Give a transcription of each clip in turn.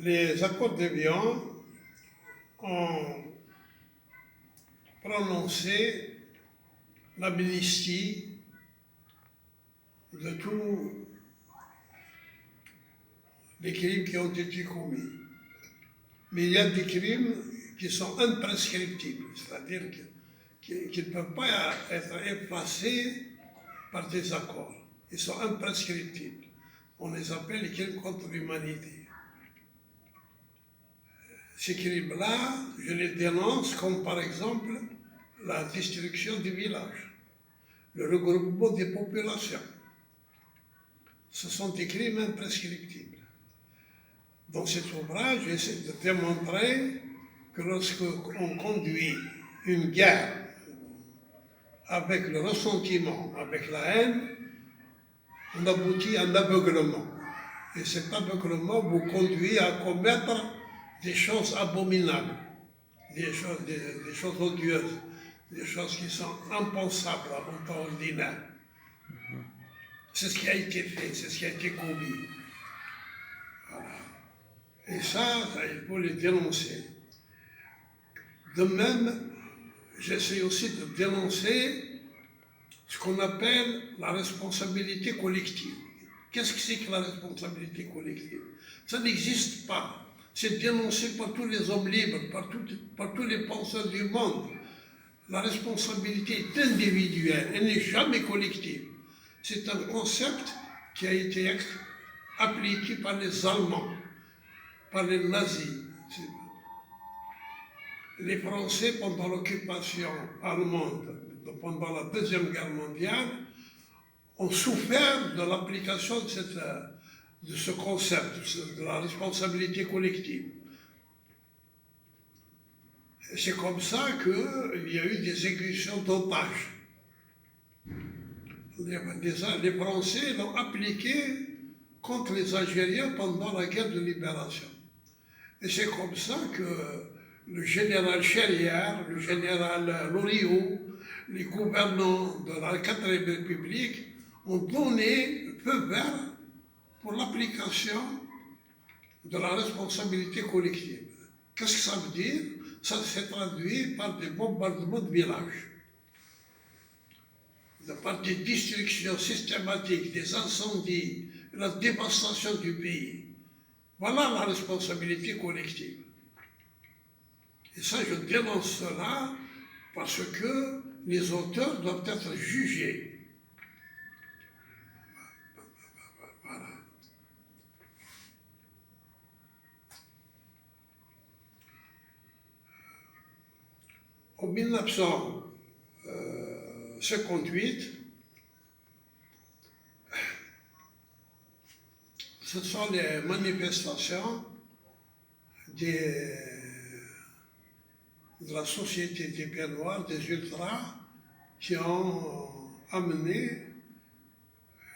les accords d'Évian ont prononcé l'amnistie de tous les crimes qui ont été commis. Mais il y a des crimes qui sont imprescriptibles, c'est-à-dire qui ne peuvent pas être effacés par des accords. Ils sont imprescriptibles. On les appelle les crimes contre l'humanité. Ces crimes-là, je les dénonce comme par exemple la destruction du village, le regroupement des populations. Ce sont des crimes imprescriptibles. Dans cet ouvrage, j'essaie de démontrer que lorsqu'on conduit une guerre avec le ressentiment, avec la haine, on aboutit à un aveuglement. Et cet aveuglement vous conduit à commettre des choses abominables, des choses odieuses, des choses qui sont impensables en temps ordinaire. C'est ce qui a été fait, c'est ce qui a été commis. Voilà. Et ça, il faut les dénoncer. De même, j'essaie aussi de dénoncer ce qu'on appelle la responsabilité collective. Qu'est-ce que c'est que la responsabilité collective? Ça n'existe pas. C'est dénoncé par tous les hommes libres, par tous les penseurs du monde. La responsabilité est individuelle, elle n'est jamais collective. C'est un concept qui a été appliqué par les Allemands, par les nazis. Les Français, pendant l'occupation allemande, pendant la Deuxième Guerre mondiale, ont souffert de l'application de ce concept, de la responsabilité collective. C'est comme ça qu'il y a eu des exécutions d'otages. Les Français l'ont appliqué contre les Algériens pendant la guerre de libération. Et c'est comme ça que le général Chérière, le général Loriot, les gouvernants de la 4e République ont donné le feu vert pour l'application de la responsabilité collective. Qu'est-ce que ça veut dire? Ça s'est traduit par des bombardements de villages, par des destructions systématiques, des incendies, la dévastation du pays. Voilà la responsabilité collective. Et ça, je dénonce cela parce que les auteurs doivent être jugés. Voilà. En 1958, ce sont les manifestations de la société des Pieds Noirs, des ultras, qui ont amené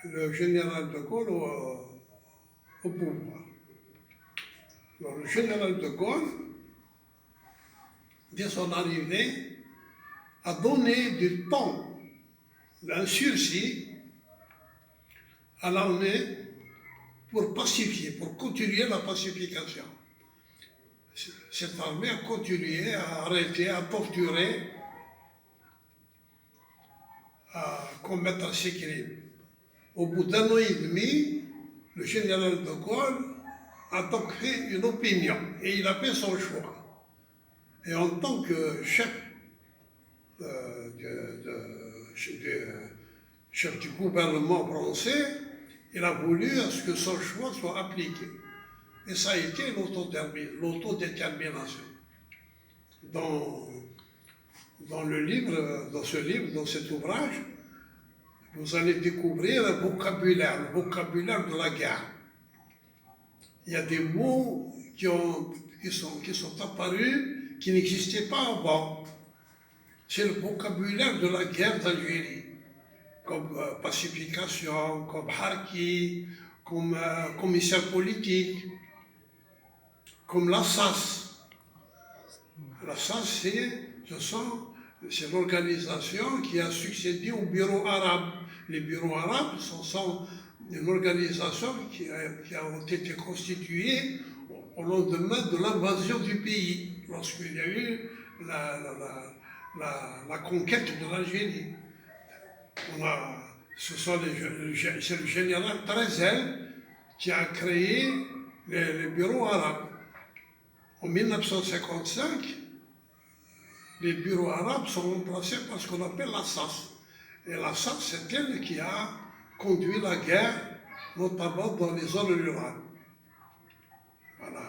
le général de Gaulle au pouvoir. Alors, le général de Gaulle, dès son arrivée, a donné du temps, un sursis à l'armée pour pacifier, pour continuer la pacification. Cette armée a continué à arrêter, à torturer, à commettre ces crimes. Au bout d'1 an et demi, le général de Gaulle a donc fait une opinion et il a fait son choix. Et en tant que chef du gouvernement français, il a voulu à ce que son choix soit appliqué. Et ça a été l'autodétermination. Dans cet ouvrage, vous allez découvrir le vocabulaire de la guerre. Il y a des mots qui sont apparus, qui n'existaient pas avant. C'est le vocabulaire de la guerre d'Algérie, comme pacification, comme harki, comme commissaire politique, comme l'Assas. L'Assas, c'est l'organisation qui a succédé au bureau arabe. Les bureaux arabes sont une organisation qui a été constituée au lendemain de l'invasion du pays, lorsqu'il y a eu la conquête de l'Algérie. C'est le général Trezel qui a créé les bureaux arabes. En 1955, les bureaux arabes sont remplacés par ce qu'on appelle la SAS. Et la SAS, c'est elle qui a conduit la guerre, notamment dans les zones rurales. Voilà.